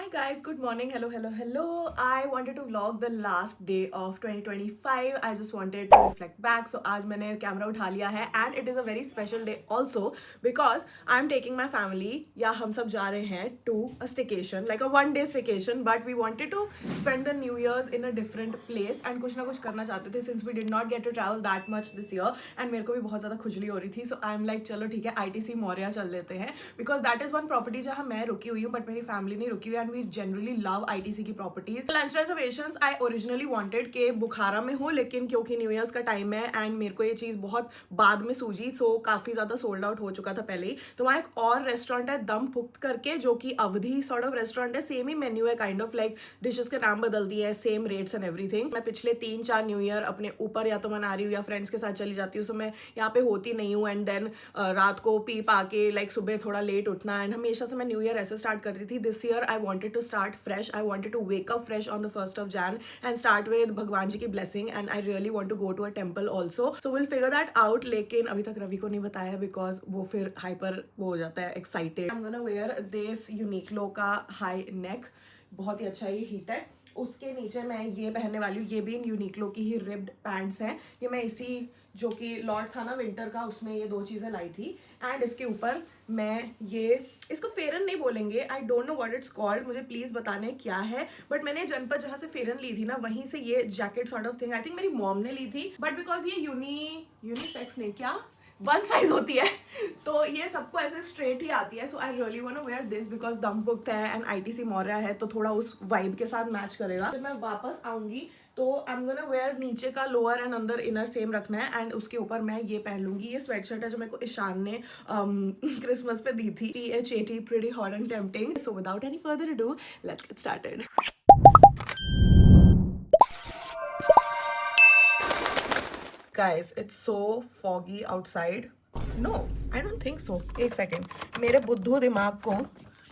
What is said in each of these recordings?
Hi guys, good morning. Hello. I wanted to vlog the last day of 2025. I just wanted to reflect back. So आज मैंने camera उठा लिया है and it is a very special day also because I'm taking my family या हम सब जा रहे हैं to a staycation, like a one day staycation, but we wanted to spend the New Year's in a different place and कुछ ना कुछ करना चाहते थे since we did not get to travel that much this year and मेरे को भी बहुत ज़्यादा खुजली हो रही थी. So I'm like चलो ठीक है ITC मौर्या चल लेते हैं because that is one property जहाँ मैं रुकी हुई हूँ but मेरी फैमिली नहीं रुकी हुई and we generally love ITC की properties. Lunch reservations I originally wanted कि बुखारा में हो लेकिन क्योंकि न्यू ईयर्स का टाइम है एंड मेरे को ये चीज़ बहुत बाद में सूझी सो काफ़ी ज़्यादा सोल्ड आउट हो चुका था पहले ही. तो वहाँ एक और रेस्टोरेंट है दम पुख्त करके जो कि अवधि सॉर्ट ऑफ रेस्टोरेंट है. सेम ही मेन्यू है काइंड ऑफ लाइक डिशेस के नाम बदल दिए हैं सेम रेट्स एंड एवरीथिंग. मैं पिछले 3-4 न्यू ईयर अपने ऊपर या तो मना रही हूँ या फ्रेंड्स के साथ चली जाती हूँ. सो मैं यहाँ पे होती नहीं हूँ एंड देन रात को पी पा के लाइक सुबह थोड़ा लेट उठना एंड हमेशा से मैं न्यू ईयर ऐसे स्टार्ट करती थी. This year I wanted to start fresh. I wanted to wake up fresh on the 1st of Jan and start with Bhagwan ji की blessing and I really want to go to a temple also. So will figure that out. लेकिन अभी तक रवि को नहीं बताया because वो फिर hyper वो हो जाता है excited. I am gonna wear this Uniqlo का हाई नेक. बहुत ही अच्छा ये हीट है. उसके नीचे मैं ये पहनने वाली हूँ. ये भी यूनिक्लो की ही रिब्ड पैंट्स हैं. ये मैं इसी जो कि लॉट था ना विंटर का उसमें ये 2 चीज़ें लाई थी एंड इसके ऊपर मैं ये इसको फेरन नहीं बोलेंगे. आई don't know what it's called. मुझे प्लीज़ बताने क्या है. बट मैंने जनपद जहाँ से फेरन ली थी ना वहीं से ये jacket sort of thing I think मेरी मॉम ने ली थी बट बिकॉज ये यूनिसेक्स नहीं क्या वन साइज होती है तो ये सबको ऐसे स्ट्रेट ही आती है. So I really want to wear this because dum pukht है एंड ITC मौर्या है तो थोड़ा उस वाइब के साथ मैच करेगा. जब मैं वापस आऊंगी तो आई एम गोना वेयर नीचे का लोअर एंड अंदर इनर सेम रखना है एंड उसके ऊपर मैं ये पहन लूंगी. ये स्वेटशर्ट है जो मेरे को ईशान ने क्रिसमस पे दी थी. PHAT pretty hot and tempting. So without any further ado let's get started. Guys, it's so foggy outside. No, I don't think so. एक सेकेंड. मेरे बुद्धू दिमाग को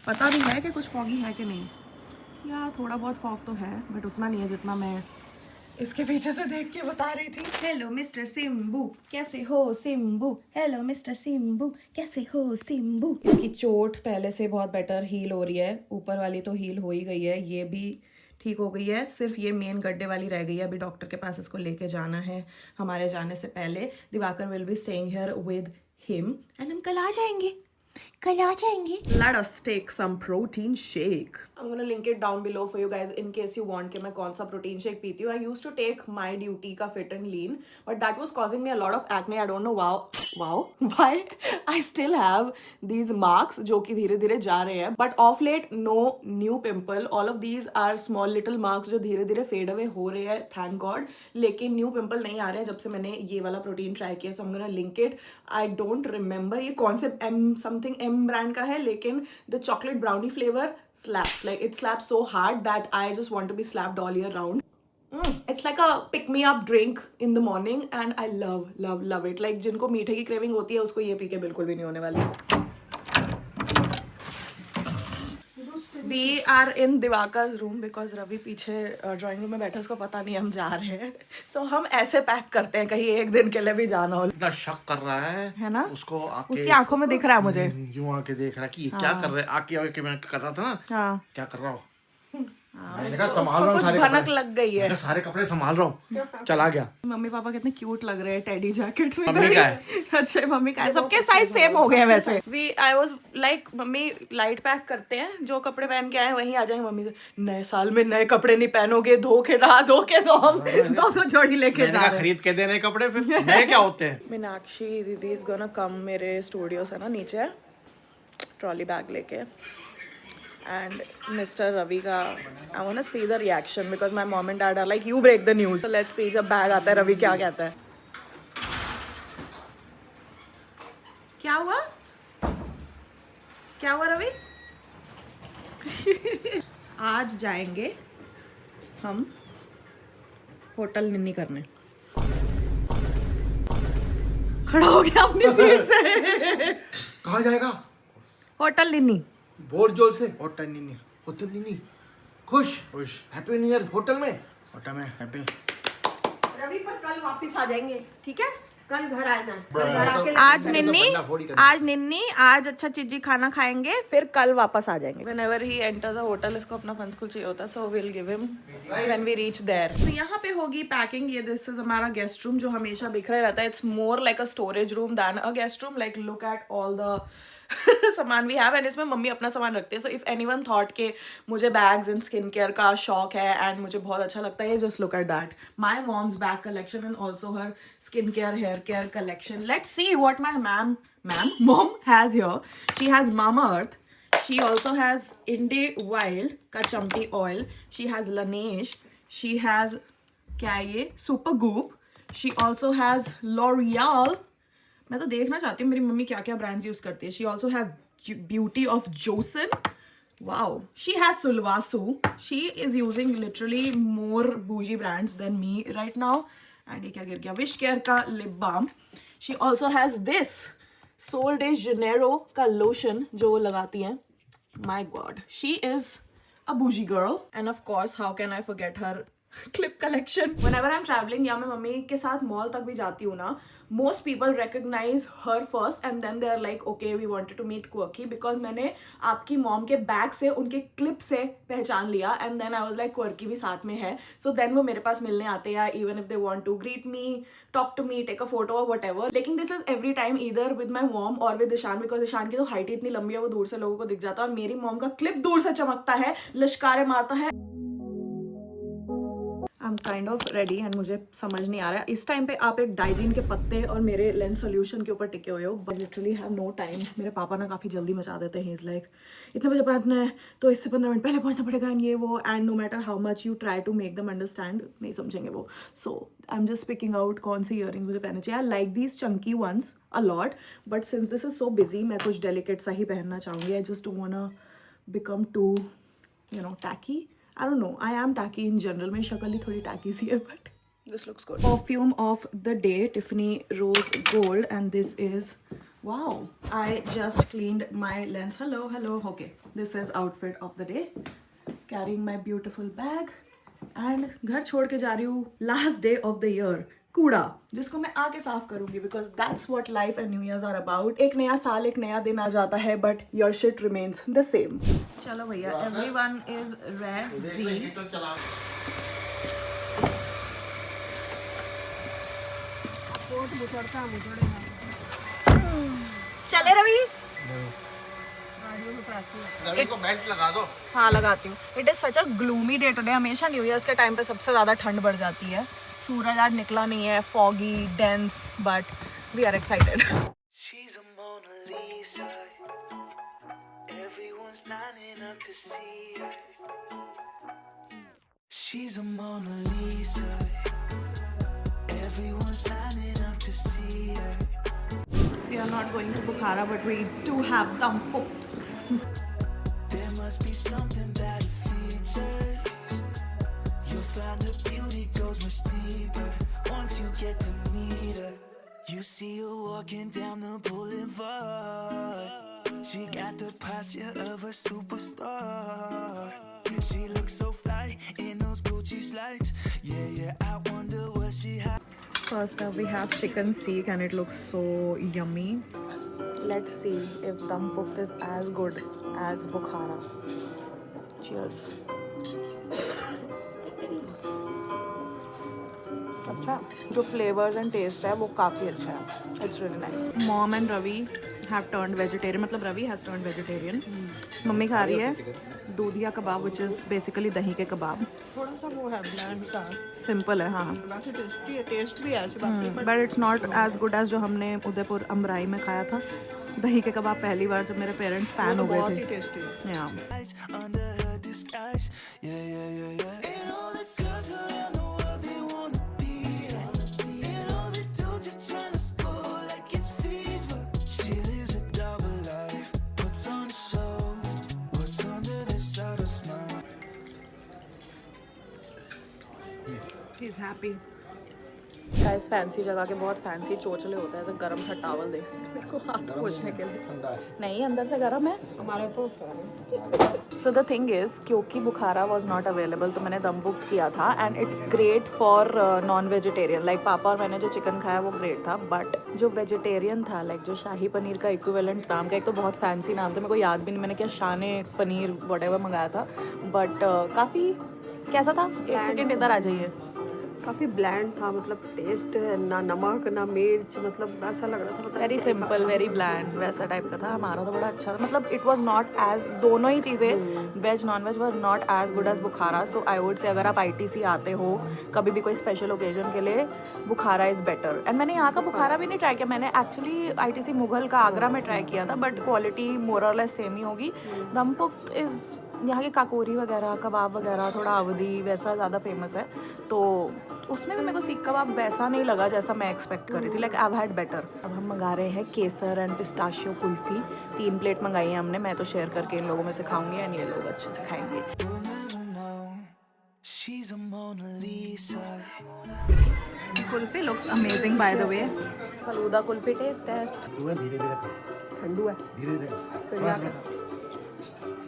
पता नहीं है कि कुछ फॉगी है कि नहीं. यार थोड़ा बहुत फॉग तो है बट उतना नहीं है जितना मैं इसके पीछे से देख के बता रही थी. हेलो मिस्टर सिम्बू कैसे हो सिम्बू. हेलो मिस्टर सिम्बू कैसे हो सिम्बू. इसकी चोट पहले से बहुत बेटर हील हो रही है. ऊपर वाली तो हील हो ही गई है. ये भी ठीक हो गई है. सिर्फ ये मेन गड्ढे वाली रह गई है. अभी डॉक्टर के पास इसको लेके जाना है हमारे जाने से पहले. Diwakar will be staying here with him and हम कल आ जाएंगे. Let us take some protein shake. I'm gonna link it down below for you guys in case you want कि मैं कौन सा protein shake पीती हूँ. I used to take my duty का fit and lean but that was causing me a lot of acne. I don't know why I still have these marks जो कि धीरे धीरे जा रहे हैं but off late no new pimple. All of these are small little marks जो धीरे धीरे fade away हो रहे हैं thank God. लेकिन new pimple नहीं आ रहे हैं जब से मैंने ये वाला protein try किया. So I'm gonna link it. I don't remember ये कौन से M ब्रांड का है लेकिन the chocolate brownie flavour slaps. Like it slaps so hard that I just want to be slapped all year round. It's like a pick me up drink in the morning and I love it. Like जिनको मीठे की craving होती है उसको ये P के बिल्कुल भी नहीं होने वाली. We are in दिवाकर's room because Ravi पीछे ड्राइंग रूम में बैठा. उसको पता नहीं हम जा रहे हैं. So हम ऐसे पैक करते हैं कहीं एक दिन के लिए भी जाना हो. इतना शक कर रहा है ना उसको आके, उसकी आंखों में दिख रहा है मुझे. यूं आके देख रहा है कि ये क्या कर रहा है. आके मैं कर रहा था ना. हाँ. क्या कर रहा हो. संभाल रहा हूँ सारे भनक लग गई है. सारे कपड़े संभाल रहा हूँ. चला गया. मम्मी पापा कितने क्यूट लग रहे हैं टेडी जैकेट्स में. मम्मी का है. अच्छा मम्मी का है. सबके साइज सेम हो गए हैं वैसे. I was like mummy light pack करते हैं जो कपड़े पहन के आए वहीं आ जाएंगे. मम्मी से नए साल में नए कपड़े नहीं पहनोगे धो के दो हम दो जोड़ी लेके जा रहे हैं. खरीद के देने कपड़े फिर नए क्या होते हैं. मीनाक्षी दीदी इज गोना कम मेरे स्टूडियो से ना नीचे ट्रॉली बैग लेके and Mr. Ravi का I want to see the reaction because my mom and dad are like you break the news. So let's see जब बैग आता है रवि क्या कहता है. क्या हुआ रवि. आज जाएंगे हम होटल निन्नी करने. खड़ा हो गया अपनी सीट से. कहाँ जाएगा. होटल निन्नी. बोल जोर से. होटल निन्नी. खुश हैप्पी न्यू ईयर. होटल में हैप्पी. रवि पर कल वापस आ जाएंगे ठीक है. कल घर आना, कल घर आके आज मैंने तो निन्नी बंदा फोड़ी कर आज अच्छा चीजी खाना खाएंगे, फिर कल वापस आ जाएंगे। Whenever he enter the hotel, इसको अपना फन स्कूल चाहिए होता है, so we'll give him when we reach there. तो यहाँ पे होगी पैकिंग। ये दिस इज हमारा गेस्ट रूम जो हमेशा बिखरा रहता है। It's more like a storage room then a guest room. Like look at all the सामान वी हैव, एंड इसमें मम्मी अपना सामान रखती है। सो इफ एनीवन थॉट के मुझे बैग्स एंड स्किन केयर का शौक है एंड मुझे बहुत अच्छा लगता है, just look at that my mom's bag collection and also her skin care hair care collection. Let's see what my mom has here. She has Mama Earth. She also has Indie Wild का champi oil. She has Laneige. She has क्या है ये Super Goop. She also has L'Oreal. मैं तो देखना चाहती हूँ मेरी मम्मी क्या क्या ब्रांड्स यूज करती है. She also have Beauty of Joseon. Wow. She has Sulwhasoo. She is using literally more bougie brands than me right now. And ये क्या गिर गया? Wish Care का lip balm. She also has this Sol de Janeiro का lotion जो वो लगाती हैं. My God. She is a bougie girl. And of course, how can I forget her clip collection? Whenever I'm traveling या मैं mummy के साथ mall तक भी जाती हूँ ना, most people recognize her first and then they're like, okay, we wanted to meet Quirky because मैंने आपकी मॉम के बैग से उनके क्लिप से पहचान लिया and then I was like, Quirky भी साथ में है. So then वो मेरे पास मिलने आते हैं, even if they want to greet me, talk to me, take a photo or whatever. लेकिन this is every time either with my mom or with Ishan because Ishan की तो हाइट इतनी लंबी है वो दूर से लोगों को दिख जाता है और मेरी मॉम का क्लिप दूर से चमकता है, लश्कारे मारता है. I'm kind of ready and मुझे समझ नहीं आ रहा है. इस टाइम पे आप एक डाइजीन के पत्ते और मेरे लेंस सोल्यूशन के ऊपर टिके हुए हो, but literally have no time. मेरे पापा ना काफ़ी जल्दी मचा देते हैं. He's like, इतने बजे पहुंचना है तो इससे 15 मिनट पहले पहुंचना पड़ेगा and ये वो, and no matter how much you try to make them understand, नहीं समझेंगे वो. So I'm just picking out कौन सी earrings मुझे पहनने चाहिए. I like these chunky ones a lot, but since this is so busy, मैं कुछ delicate सा ही पहनना चाहूँगी. I just don't wanna become too, tacky. I don't know. I am tacky in general. मेरी शक्ल ही थोड़ी tacky सी है, but this looks good. Perfume of the day, Tiffany Rose Gold, and this is wow. I just cleaned my lens. Hello. Okay, this is outfit of the day. Carrying my beautiful bag and घर छोड़ के जा रही हूँ. Last day of the year. कूड़ा जिसको मैं आके साफ करूंगी because that's what life and New Year's are about. एक नया साल, एक नया दिन आ जाता है, but your shit remains the same. चलो भैया, everyone is ready. चले रवि. रवि को बेल्ट लगा दो. हाँ लगाती हूँ. It is such a gloomy day today. हमेशा New Year's के टाइम पे सबसे ज़्यादा ठंड बढ़ जाती है. सूरज आज निकला नहीं है, foggy, dense, but we are excited. She's a Mona Lisa. Everyone's lining up to see her. She's a Mona Lisa. Everyone's lining up to see her. We are not going to Bukhara, but we do have dum pukht. There must be something that it features. You'll find her beauty goes much deeper once you get to meet her. You see her walking down the boulevard. She got the posture of a superstar. She looks so fly in those Gucci slides. Yeah, I wonder what she has. First up, we have chicken seek and it looks so yummy. Let's see if dum pukht is as good as Bukhara. Cheers. अच्छा, जो flavours and test है वो काफ़ी अच्छा है. It's really nice. Mom and Ravi have turned vegetarian, मतलब Ravi has turned vegetarian. मम्मी खा रही है दूधिया कबाब, विच इज़ बेसिकली दही के कबाब. थोड़ा सा वो है ब्लैंड सा, सिंपल है. हाँ, बाकी टेस्टी है, टेस्ट भी है ऐसे बाकी, but it's not as good as जो हमने उदयपुर अमराई में खाया था. दही के कबाब पहली बार जब मेरे पेरेंट्स फैन हो बहुत गए ही थे. टेस्टी है. Yeah. Under her disguise. Yeah. And all the girls around the world, they wanna be her. And all the dudes are trying to score like it's fever. She lives a double life, puts on a show. What's under this subtle smile? He's happy. Guys fancy जगह के बहुत fancy चोचले होते हैं, तो गर्म सा towel दे मेरे को हाथ पोंछने के लिए। ठंडा है। नहीं अंदर से गर्म है हमारे तो सो द थिंग इज़ क्योंकि बुखारा वॉज नॉट अवेलेबल तो मैंने दम बुक किया था and it's great for non vegetarian. Like पापा और मैंने जो चिकन खाया वो ग्रेट था, बट जो वेजिटेरियन था लाइक जो शाही पनीर का इक्विवेलेंट नाम का, एक तो बहुत फैंसी नाम था, मेरे को याद भी नहीं मैंने क्या शाने पनीर वटेवर मंगाया था, बट काफ़ी कैसा था। एक सेकेंड इधर आ जाइए। काफी ब्लैंड था, मतलब टेस्ट ना नमक ना मिर्च, मतलब ऐसा लग रहा था पता वेरी सिंपल वेरी ब्लैंड वैसा टाइप का था। हमारा तो बड़ा अच्छा था, मतलब इट वाज नॉट एज, दोनों ही चीज़ें veg non veg were not as good as Bukhara. So I would say अगर आप ITC आते हो कभी भी कोई स्पेशल ओकेजन के लिए, बुखारा इज़ बेटर। एंड मैंने यहाँ का बुखारा भी नहीं ट्राई किया, मैंने एक्चुअली ITC मुगल का आगरा में ट्राई किया था, बट क्वालिटी मोर और लेस सेम ही होगी। दमपुख्त इज़ यहाँ के काकोरी वगैरह कबाब वगैरह थोड़ा अवधी वैसा ज़्यादा फेमस है, तो उसमें भी मेरे को सीख कबाब वैसा नहीं लगा जैसा मैं एक्सपेक्ट कर रही थी। Like I have had better. अब हम मंगा रहे हैं केसर एंड पिस्ताशियो कुल्फ़ी। 3 प्लेट मंगाई है हमने, मैं तो शेयर करके इन लोगों में से खाऊंगी एंड ये लोग अच्छे से खाएंगे। You'll never know. She's a Mona Lisa. Kulfi looks amazing by the way. Falooda kulfi taste. धीरे धीरे खा, ठंडू है। धीरे धीरे।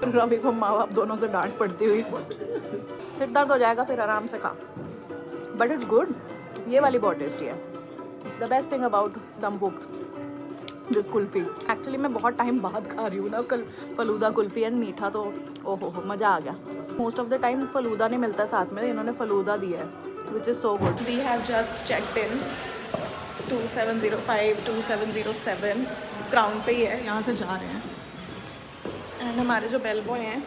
रवि को माँ बाप दोनों से डांट पड़ती हुई, सिर दर्द हो जाएगा फिर आराम से खा, बट इट्स गुड। ये वाली बहुत टेस्टी है। The best thing about dum pukht this kulfi, actually मैं बहुत टाइम बाद खा रही हूँ ना कल फलूदा कुल्फ़ी एंड मीठा, तो ओहो हो मज़ा आ गया। Most of the time falooda नहीं मिलता साथ में, इन्होंने फलूदा दिया है which is so good. We have just checked in 2705 2707 ground पे ही है, यहाँ से जा रहे हैं। एंड हमारे जो बेल बॉय हैं,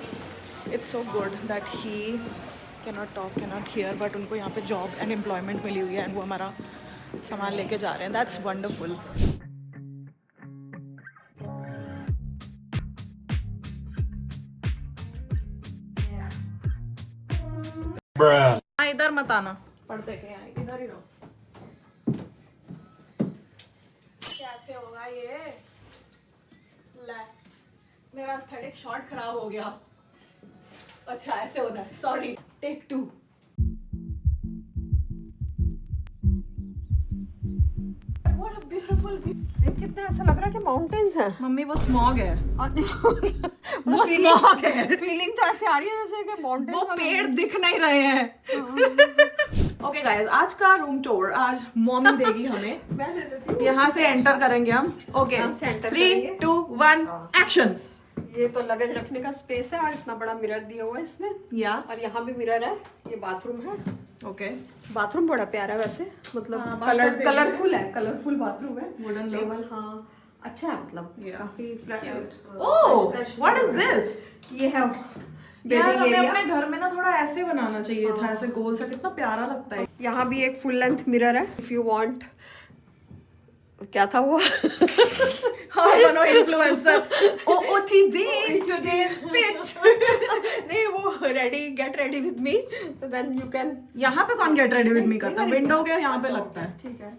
it's so good that he cannot talk cannot here, but उनको यहाँ पे जॉब एंड एम्प्लॉयमेंट मिली हुई है एंड वो हमारा सामान लेके जा रहे हैं। That's wonderful. हाँ इधर मत आना, पढ़ते के यहाँ इधर ही रहो। कैसे होगा ये? ले मेरा एस्थेटिक शॉट खराब हो गया। अच्छा ऐसे होना है, sorry. Take 2। What a beautiful view. देख कितना ऐसा लग रहा है कि माउंटेन्स हैं। मम्मी वो स्मॉग है, वो वो स्मॉग है, फीलिंग तो ऐसे आ रही है जैसे कि माउंटेन वो पेड़ दिख नहीं रहे हैं। ओके गाइस, आज का रूम टूर आज मॉमी देगी हमें। मैं दे देती हूँ। यहाँ से एंटर करेंगे हम। ओके यहाँ से enter 3 करेंगे। 2 1 एक्शन। ये तो लगेज रखने का स्पेस है और इतना बड़ा मिरर दिया हुआ है इसमें, या और यहाँ भी मिरर है। ये बाथरूम है। ओके बाथरूम बड़ा प्यारा है वैसे, मतलब हाँ, bathroom देखिए। कलरफुल है, कलरफुल बाथरूम है। Wooden look। टेबल हाँ अच्छा है, मतलब Yeah। काफी ओह व्हाट इज दिस? ये है यार बेडिंग हमें एरिया। अपने घर में ना थोड़ा ऐसे बनाना चाहिए था, ऐसे गोल सा, कितना प्यारा लगता है। यहाँ भी एक फुल लेंथ मिरर है इफ यू वांट। क्या था वो? हाँ बनो इन्फ्लुएंसर। OOTD today's pitch। नहीं वो गेट रेडी विद मी, तो देन यू कैन। यहाँ पे कौन गेट रेडी विद मी करता है? विंडो के यहाँ पे लगता है। ठीक है,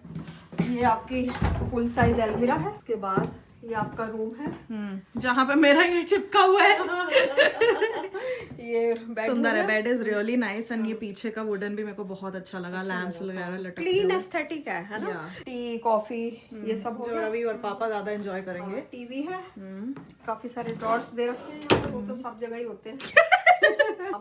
ये आपकी फुल साइज अलमीरा है। उसके बाद ये आपका रूम है जहाँ पे मेरा ये चिपका हुआ है। ये बेड सुंदर है, bed is really nice and ये पीछे का वुडन भी मेरे को बहुत अच्छा लगा, लैंप्स वगैरह लटके क्लीन हुए। एस्थेटिक है ना। Yeah। टी कॉफी ये सब हो जो गया। रवि और पापा ज्यादा एंजॉय करेंगे। टीवी है, काफी सारे ड्रॉर्स दे रखे हैं यहाँ पे, वो तो सब जगह ही होते हैं।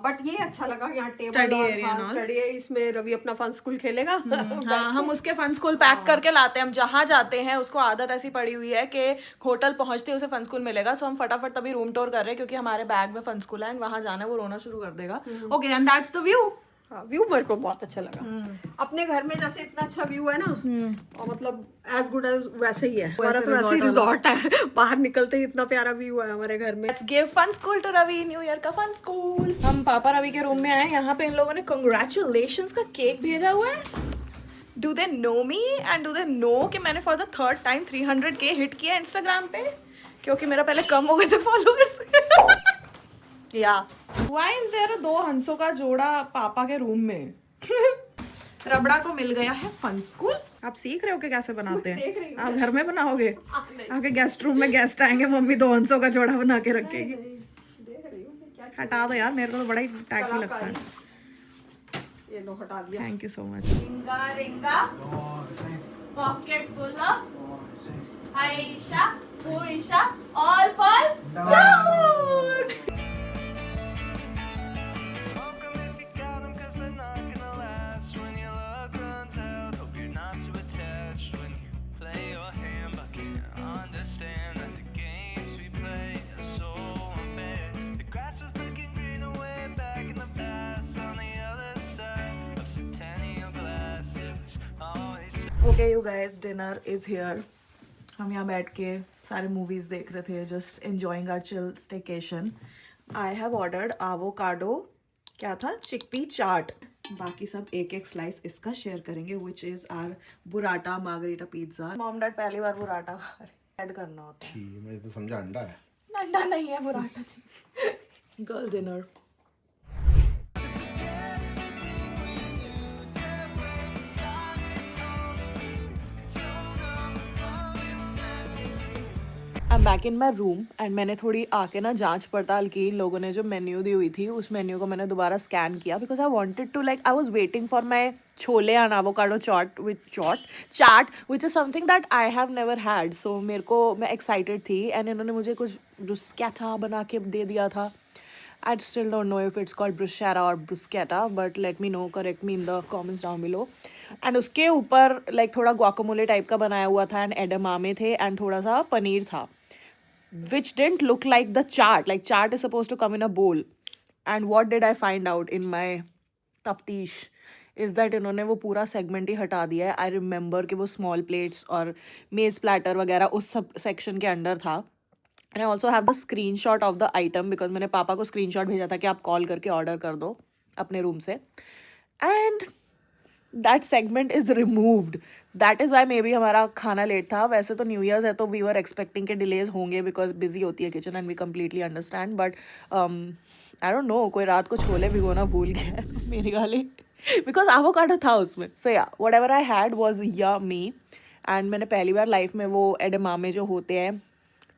बट ये अच्छा लगा, यहाँ table Study area and all। Study है। इसमें रवि अपना फन स्कूल खेलेगा। हाँ हम उसके फन स्कूल पैक करके लाते हैं। हम जहाँ जाते हैं उसको आदत ऐसी पड़ी हुई है कि होटल पहुंचते ही उसे फन स्कूल मिलेगा, सो हम फटाफट तभी रूम टूर कर रहे हैं क्योंकि हमारे बैग में फन स्कूल है एंड वहाँ जाना है, वो रोना शुरू कर देगा। Okay and that's the view. View मेरे को बहुत अच्छा लगा। अपने घर में जैसे इतना अच्छा व्यू है ना, और मतलब एज गुड एज वैसे ही है। हमारा तो वैसे ही रिजॉर्ट है, बाहर निकलते ही इतना प्यारा व्यू है हमारे घर में। Let's give fun school to Ravi, new year का फन स्कूल। हम पापा रवि के रूम में आए, यहाँ पे इन लोगों ने कांग्रेचुलेशंस का केक भेजा हुआ है। Do they know me and do they know कि मैंने for the third time 300K hit किया इंस्टाग्राम पे, क्योंकि मेरा पहले कम हो गए थे फॉलोअर्स। या व्हाई इज देयर 2 हंसों का जोड़ा पापा के रूम में? रबड़ा को मिल गया है फन स्कूल। आप सीख रहे हो कि कैसे बनाते हैं? आप घर में बनाओगे? आगे गेस्ट रूम में गेस्ट आएंगे, मम्मी 2 हंसों का जोड़ा बना के रखेगी। हटा दो यार, मेरे को तो बड़ा ही टैकी लगता है। ये लो हटा दिया। Thank you so much. रिंगा रिंगा pocket full of Ayesha Uisha all fall down. Smoke 'em if you got 'em, 'cause they're not gonna last when your luck runs out. Hope you're not too attached when you play your hand, but can't understand that the games we play are so unfair. The grass was looking greener way back in the past on the other side of Centennial Glass. It was always Okay, you guys, dinner is here. हम यहाँ बैठ के सारे movies देख रहे थे, just enjoying our chill staycation. I have ordered avocado, क्या था, चिकपी चाट. बाकी सब एक एक स्लाइस इसका शेयर करेंगे, which is our burrata margherita pizza. Mom dad पहली बार बुराटा खा रहे. ऐड करना होता है. मैं तो समझा अंडा है. अंडा नहीं है, बुराटा चीज. Girl dinner. I am back in my room and मैंने थोड़ी आके ना जांच पड़ताल की. इन लोगों ने जो मेन्यू दी हुई थी उस मेन्यू को मैंने दोबारा स्कैन किया because I wanted to like I was waiting for my chole and avocado chaat which is something that I have never had. So मेरे को, मैं एक्साइटेड थी एंड इन्होंने मुझे कुछ ब्रुस्कैटा बना के दे दिया था. I still don't know if it's called bruschetta or bruschetta, but let me know, correct me in the comments down below. And उसके ऊपर like थोड़ा guacamole टाइप का बनाया हुआ था and edamame थे and थोड़ा सा पनीर था, which didn't look like the chaat. Like chaat is supposed to come in a bowl. And what did I find out in my taftish is that इन्होंने वो पूरा segment ही हटा दिया है. I remember कि वो small plates और maize platter वगैरह उस सब section के अंडर था. And I also have the screen shot of the item because मैंने पापा को स्क्रीन शॉट भेजा था कि आप कॉल करके ऑर्डर कर दो अपने रूम से. And that segment is removed. That is why may be हमारा खाना लेट था. वैसे तो न्यू ईयर्स है तो वी वर एक्सपेक्टिंग के डिलेज होंगे बिकॉज बिजी होती है kitchen and we completely understand. But I don't know, कोई रात को छोले भिगोना भूल गया है मेरी गाली बिकॉज एवोकाडो था उसमें. सो या what ever I had was yummy. And मैंने पहली बार लाइफ में वो एडेमामे जो होते हैं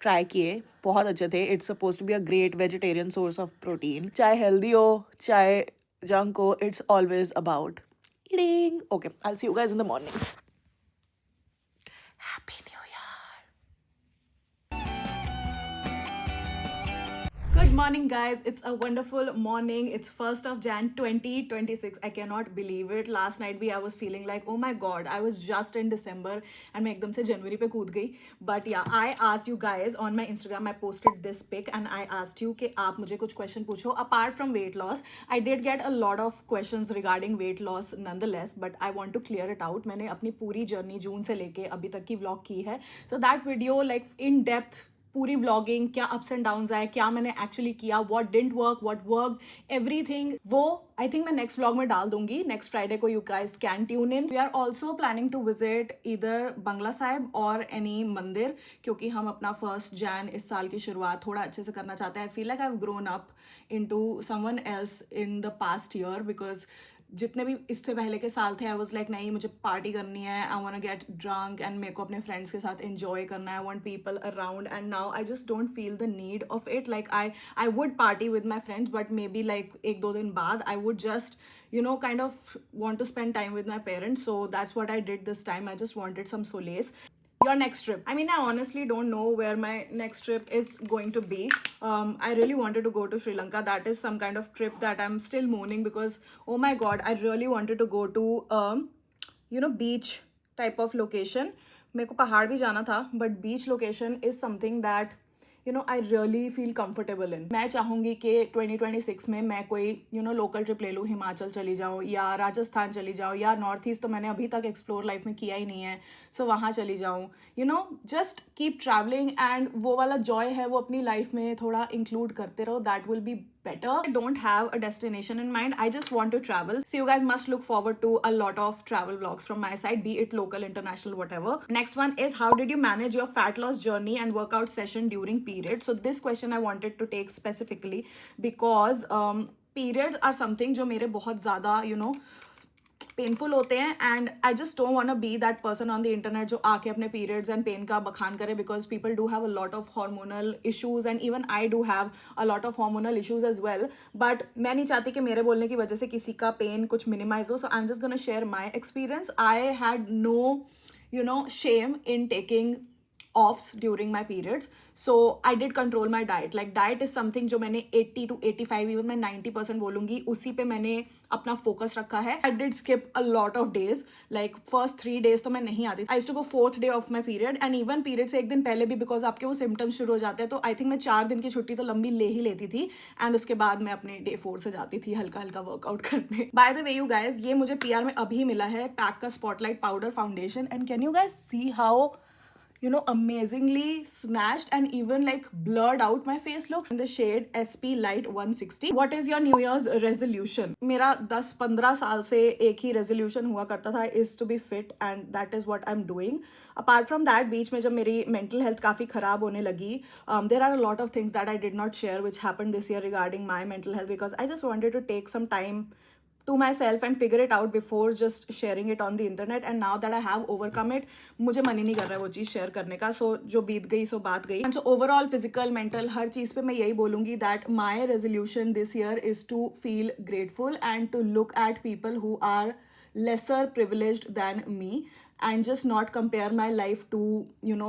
ट्राई किए, बहुत अच्छे थे. It's suppose to be a great vegetarian source of protein. चाहे हेल्दी हो चाहे जंक हो, it's always about eating. Okay, I will see you guys in the morning. Happy new Good morning guys, it's a wonderful morning. It's 1st of Jan 2026. I cannot believe it. Last night भी I was feeling like oh my god, I was just in December and मैं एकदम से जनवरी पे कूद गई. But yeah, I asked you guys on my Instagram, I posted this pic and I asked you कि आप मुझे कुछ question पूछो apart from weight loss. I did get a lot of questions regarding weight loss nonetheless, but I want to clear it out. मैंने अपनी पूरी journey जून से लेके अभी तक की व्लॉग की है. So that video like in depth, पूरी व्लॉगिंग, क्या अप्स एंड डाउन्स आए, क्या मैंने एक्चुअली किया, what didn't work, what work, everything, वो आई थिंक मैं नेक्स्ट व्लॉग में डाल दूंगी. नेक्स्ट फ्राइडे को you guys can tune in. We are also planning to visit इधर बंगला साहिब और एनी मंदिर, क्योंकि हम अपना 1st Jan इस साल की शुरुआत थोड़ा अच्छे से करना चाहते हैं. आई feel like I have grown up into someone else in the past year because जितने भी इससे पहले के साल थे आई वॉज लाइक नहीं, मुझे पार्टी करनी है, I want to get drunk and मेरे को अपने फ्रेंड्स के साथ एंजॉय करना है, I want people around. And now I just don't feel the need of it. Like I would party with my friends but maybe like 1-2 दिन बाद I would just kind of want to spend time with my parents. So that's what I did this time. I just wanted some solace. Your next trip. I mean, I honestly don't know where my next trip is going to be. I really wanted to go to Sri Lanka. That is some kind of trip that I'm still mourning because, oh my god, I really wanted to go to, beach type of location. मेरे को पहाड़ भी जाना था, but beach location is something that I really feel comfortable in. मैं चाहूँगी कि 2026 में मैं कोई लोकल ट्रिप ले लूँ, हिमाचल चली जाऊँ या राजस्थान चली जाऊँ या नॉर्थ ईस्ट तो मैंने अभी तक एक्सप्लोर लाइफ में किया ही नहीं है, सो वहाँ चली जाऊँ. जस्ट कीप ट्रैवलिंग एंड वो वाला जॉय है वो अपनी लाइफ में थोड़ा इंक्लूड करते रहो. That will be better. I don't have a destination in mind. I just want to travel. So you guys must look forward to a lot of travel vlogs from my side, be it local, international, whatever. Next one is how did you manage your fat loss journey and workout session during period? So this question I wanted to take specifically because periods are something जो मेरे बहुत ज़्यादा painful होते हैं and I just don't want to be that person on the internet जो आके अपने periods and pain का बखान करे, because people do have a lot of hormonal issues and even I do have a lot of hormonal issues as well. But मैं नहीं चाहती कि मेरे बोलने की वजह से किसी का पेन कुछ मिनिमाइज हो. So I am just gonna share my experience. I had no shame in taking offs during my periods. So I did control my diet. Like diet is something जो मैंने 80 to 85 even मैं 90% बोलूँगी उसी पे मैंने अपना focus रखा है. I did skip a lot of days. Like first 3 days तो मैं नहीं आती. I used to go 4th day of my period and even period से एक दिन पहले भी, because आपके वो symptoms शुरू हो जाते हैं. तो I think मैं 4 दिन की छुट्टी तो लंबी ले ही लेती थी and उसके बाद मैं अपने day 4 से जाती थी हल्का हल्का workout करने. By the way you guys, ये मुझे PR में अभी मिला है पैक का Spotlight Powder Foundation and can you guys see how amazingly snatched and even like blurred out my face looks in the shade SP Light 160. What is your New Year's resolution? मेरा 10-15 साल से एक ही resolution हुआ करता था, is to be fit and that is what I'm doing. Apart from that, बीच में जब मेरी mental health काफ़ी ख़राब होने लगी, there are a lot of things that I did not share which happened this year regarding my mental health because I just wanted to take some time to myself and figure it out before just sharing it on the internet. And now that I have overcome it, मुझे मन ही नहीं कर रहा है वो चीज़ share करने का. So जो बीत गई सो बात गई. And so overall physical, mental, हर चीज़ पे मैं यही बोलूँगी that my resolution this year is to feel grateful and to look at people who are lesser privileged than me and just not compare my life to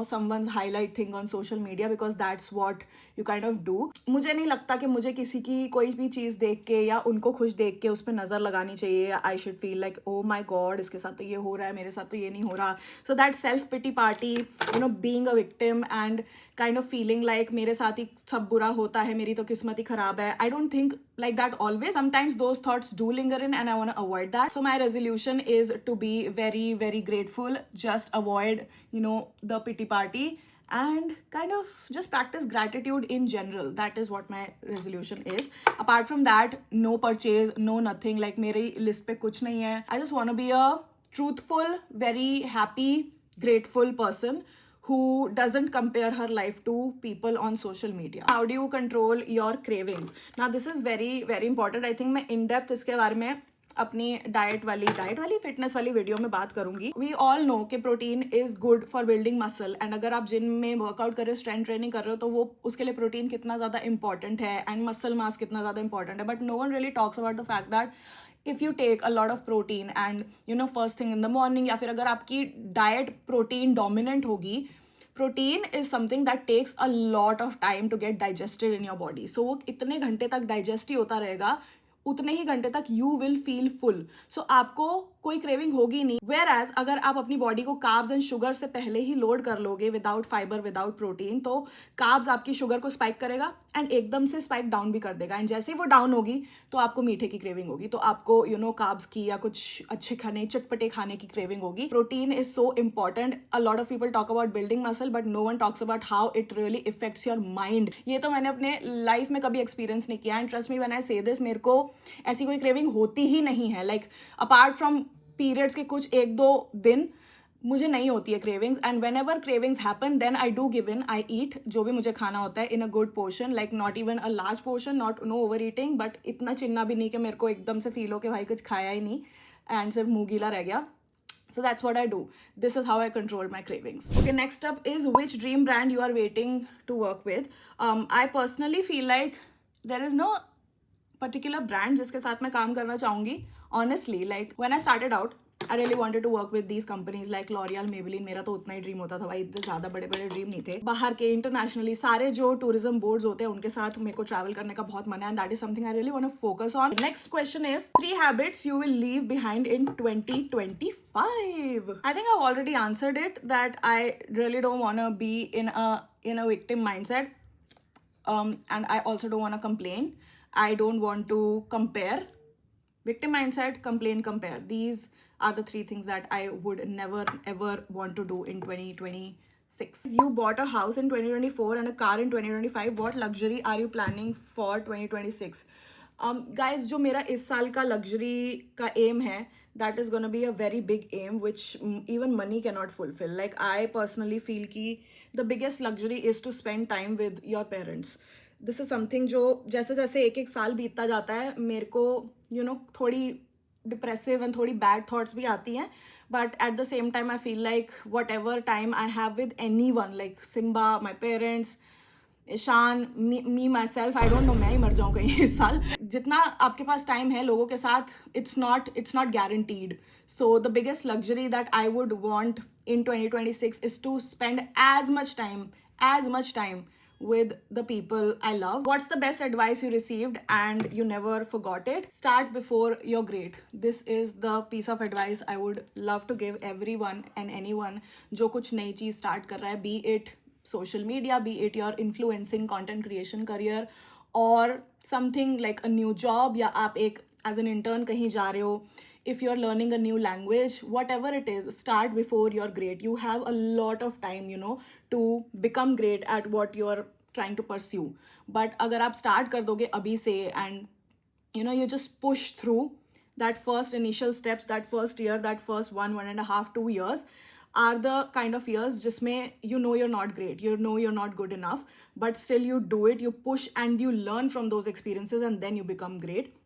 someone's highlight thing on social media because that's what you kind of do. मुझे नहीं लगता कि मुझे किसी की कोई भी चीज़ देख के या उनको खुश देख के उस पर नज़र लगानी चाहिए या I should feel like oh my god इसके साथ तो ये हो रहा है मेरे साथ तो ये नहीं हो रहा. So that self pity party, being a victim and kind of feeling like मेरे साथ ही सब बुरा होता है, मेरी तो किस्मत ही खराब है. I don't think like that always. Sometimes those thoughts do linger in and I want to avoid that. So my resolution is to be very, very grateful. Just avoid, the pity party and kind of just practice gratitude in general. That is what my resolution is. Apart from that, no purchase, no nothing. Like मेरी list पे कुछ नहीं है. I just want to be a truthful, very happy, grateful person who doesn't compare her life to people on social media. How do you control your cravings? Now this is very, very important. I think मैं in depth इसके बारे में अपनी diet वाली fitness वाली video में बात करूंगी. वी ऑल नो कि protein is good for building muscle and अगर आप जिम में वर्कआउट कर रहे हो, स्ट्रेंथ ट्रेनिंग कर रहे हो, तो वो उसके लिए प्रोटीन कितना ज़्यादा इंपॉर्टेंट है एंड मसल मास कितना ज़्यादा इंपॉर्टेंट है. But no one really talks about the fact that if you take a lot of protein and first thing in the morning या फिर अगर आपकी डाइट प्रोटीन डोमिनेंट होगी, protein is something that takes a lot of time to get digested in your body. So वो इतने घंटे तक digest ही होता रहेगा, उतने ही घंटे तक यू विल फील फुल. सो आपको कोई क्रेविंग होगी नहीं. वेयर एज अगर आप अपनी बॉडी को कार्ब्स एंड शुगर से पहले ही लोड कर लोगे विदाउट फाइबर विदाउट प्रोटीन, तो कार्ब्स आपकी शुगर को स्पाइक करेगा एंड एकदम से स्पाइक डाउन भी कर देगा. एंड जैसे ही वो डाउन होगी तो आपको मीठे की क्रेविंग होगी, तो आपको कार्ब्स की या कुछ अच्छे खाने चटपटे खाने की क्रेविंग होगी. Protein is so important. A lot of people talk about building muscle but no one talks about how it really affects your mind. ये तो मैंने अपने लाइफ में कभी एक्सपीरियंस नहीं किया and trust me when I से दिस, मेरे को ऐसी कोई क्रेविंग होती ही नहीं है. लाइक अपार्ट फ्रॉम पीरियड्स के कुछ 1-2 दिन मुझे नहीं होती है cravings. And whenever cravings happen then I do give in, I eat जो भी मुझे खाना होता है in a good portion, like not even a large portion, no overeating, but इतना चिन्ना भी नहीं कि मेरे को एकदम से फील हो कि भाई कुछ खाया ही नहीं एंड सिर्फ मुँह गीला रह गया. So that's what I do. This is how I control my cravings. Okay, next up is which dream brand you are waiting to work with. I personally feel like there is no particular brand जिसके साथ मैं काम करना चाहूँगी. Honestly, like when I started out, I really wanted to work with these companies like L'Oreal, Maybelline. मेरा तो उतना ही dream होता था भाई, इतने ज़्यादा बड़े बड़े ड्रीम नहीं थे. बाहर के इंटरनेशनली सारे जो टूरिज्म बोर्ड्स होते हैं उनके साथ मेरे को ट्रैवल करने का बहुत मन है and that is something I really want to focus on. Next question is 3 habits you will leave behind in 2025. I think I've already answered it, that I really don't want to be in a victim mindset, and I also don't want to complain. I don't want to compare. Victim mindset, complain, compare. These are the 3 things that I would never ever want to do in 2026. You bought a house in 2024 and a car in 2025. What luxury are you planning for 2026? Guys, जो मेरा इस साल का luxury का aim है, that is gonna be a very big aim which even money cannot fulfill. Like I personally feel कि the biggest luxury is to spend time with your parents. This is something जो जैसे जैसे एक साल बीतता जाता है मेरे को थोड़ी डिप्रेसिव एंड थोड़ी बैड थॉट्स भी आती हैं, but at the same time I feel like whatever time I have with anyone, like Simba, my parents, Ishaan, me myself, I don't know मैं ही मर जाऊँ कहीं इस साल. जितना आपके पास टाइम है लोगों के साथ, it's not guaranteed. So the biggest luxury that I would want in 2026 is to spend as much time with the people I love. What's the best advice you received and you never forgot it? Start before you're great. This is the piece of advice I would love to give everyone and anyone जो कुछ नई चीज़ start कर रहा है, be it social media, be it your influencing content creation career or something like a new job, या आप एक as an intern कहीं जा रहे हो, if you're learning a new language, whatever it is, start before you're great. You have a lot of time, you know, to become great at what you're trying to pursue. But अगर आप start कर दोगे अभी से and you know you just push through that first initial steps, that first year, that first 1.5, 2 years are the kind of years जिसमें you know you're not great, you know you're not good enough, but still you do it, you push and you learn from those experiences and then you become great.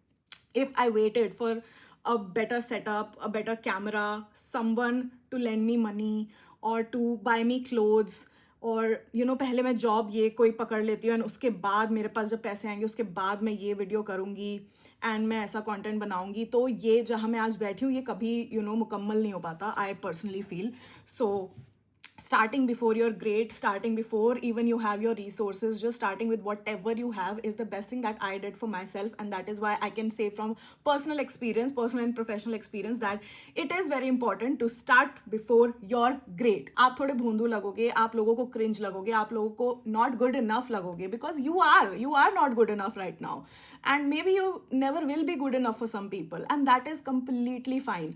If I waited for a better setup, a better camera, someone to lend me money or to buy me clothes, और you know पहले मैं job ये कोई पकड़ लेती हूँ and उसके बाद मेरे पास जब पैसे आएंगे उसके बाद मैं ये वीडियो करूँगी एंड मैं ऐसा कंटेंट बनाऊँगी, तो ये जहाँ मैं आज बैठी हूँ ये कभी यू नो मुकम्मल नहीं हो पाता, I personally feel. So starting before you're great, starting before even you have your resources, just starting with whatever you have is the best thing that I did for myself, and that is why I can say from personal experience, personal and professional experience, that it is very important to start before you're great. आप थोड़े भोंदू लगोगे, आप लोगों को cringe लगोगे, आप लोगों को not good enough लगोगे, because you are not good enough right now, and maybe you never will be good enough for some people, and that is completely fine.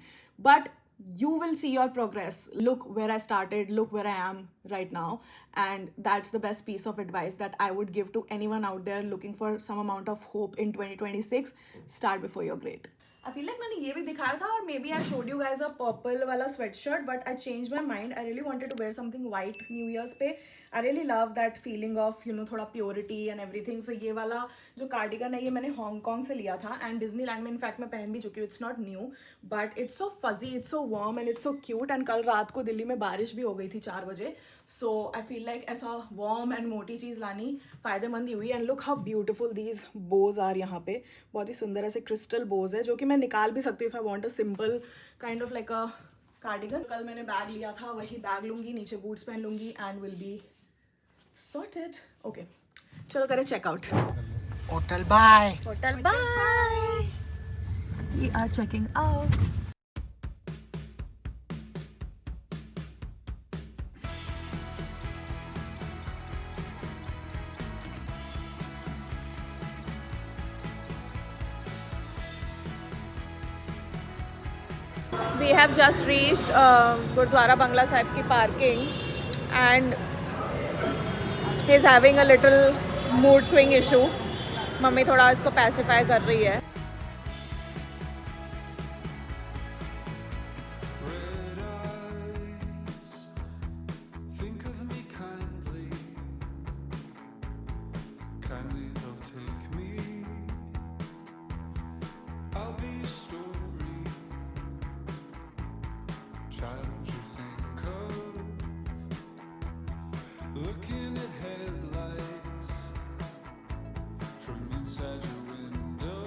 But you will see your progress. Look where I started, look where I am right now, and that's the best piece of advice that I would give to anyone out there looking for some amount of hope in 2026. Start before you're great. I feel like मैंने ये भी दिखाया था, और maybe I showed you guys a purple वाला sweatshirt, but I changed my mind. I really wanted to wear something white New Year's पे. I really love that feeling of you know थोड़ा purity and everything. So ये वाला जो cardigan है ये मैंने Hong Kong से लिया था and Disneyland में इनफैक्ट मैं पहन भी चुकी हूँ. It's not new, but it's so fuzzy, it's so warm and it's so cute. And कल रात को दिल्ली में बारिश भी हो गई थी 4 बजे. So I feel like ऐसा warm and मोटी चीज़ लानी फ़ायदेमंद ही हुई. And look how beautiful these bows are यहाँ पे. बहुत ही सुंदर ऐसे crystal bows है जो कि मैं निकाल भी सकती हूँ if I want a simple kind of like a cardigan. कल मैंने बैग लिया था, वही बैग लूँगी, नीचे बूट्स पहन लूँगी and will be sorted. Okay, चलो करें checkout. Hotel bye. Hotel bye. We are checking out. We have just reached Gurdwara Bangla Sahib ki parking, and he's having a little mood swing issue. Mummy थोड़ा इसको pacify कर रही है. Think of me kindly, kindly don't take me. I'll be a story, child you think of. Looking at headlights from inside your window.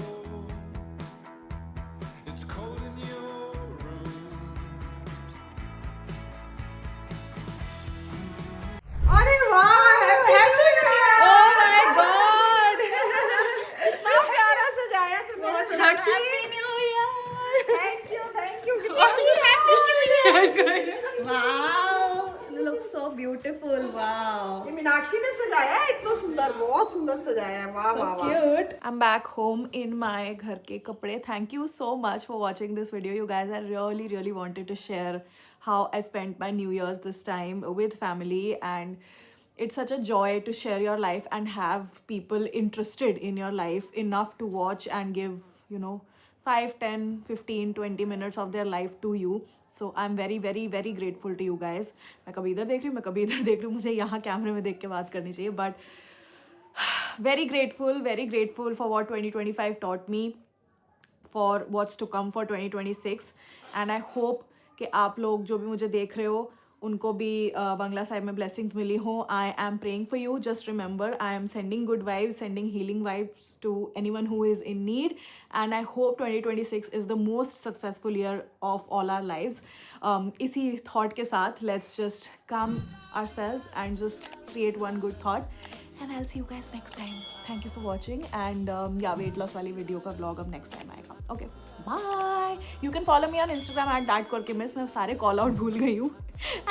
It's cold in your room. अरे वाह, happy new year. Oh my God! इतना प्यारा सजाया तुमने Meenakshi. Thank you Wow! You look so beautiful. Wow. ये मीनाक्षी ने सजाया है, इतना सुंदर, बहुत सुंदर सजाया है. वाह वाह वाह. Cute. I'm back home in my घर के कपड़े. Thank you so much for watching this video, you guys. I really wanted to share how I spent my New Year's this time with family, and it's such a joy to share your life and have people interested in your life enough to watch and give, you know, 5, 10, 15, 20 minutes of their life to you. So I'm very grateful to you guys. मैं कभी इधर देख रही हूँ, मैं कभी इधर देख रही हूँ, मुझे यहाँ कैमरे में देख के बात करनी चाहिए. But very grateful for what 2025 taught me. For what's to come for 2026 and I hope कि आप लोग जो भी मुझे देख रहे हो उनको भी बंगला साहिब में ब्लेसिंग्स मिली हो. I am praying for you. Just remember I am sending good vibes, sending healing vibes to anyone who is in need and I hope 2026 is the most successful year of all our lives. इसी thought के साथ let's just calm ourselves and just create one good thought and I'll see you guys next time. Thank you for watching and yeah, weight loss वाली video का vlog अब next time आएगा. Okay, bye. You can follow me on Instagram at @korkemiss. मैं सारे call out भूल गई हूँ.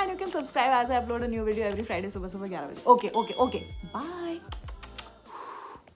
And you can subscribe as I upload a new video every Friday सुबह 11 बजे. Okay. Bye.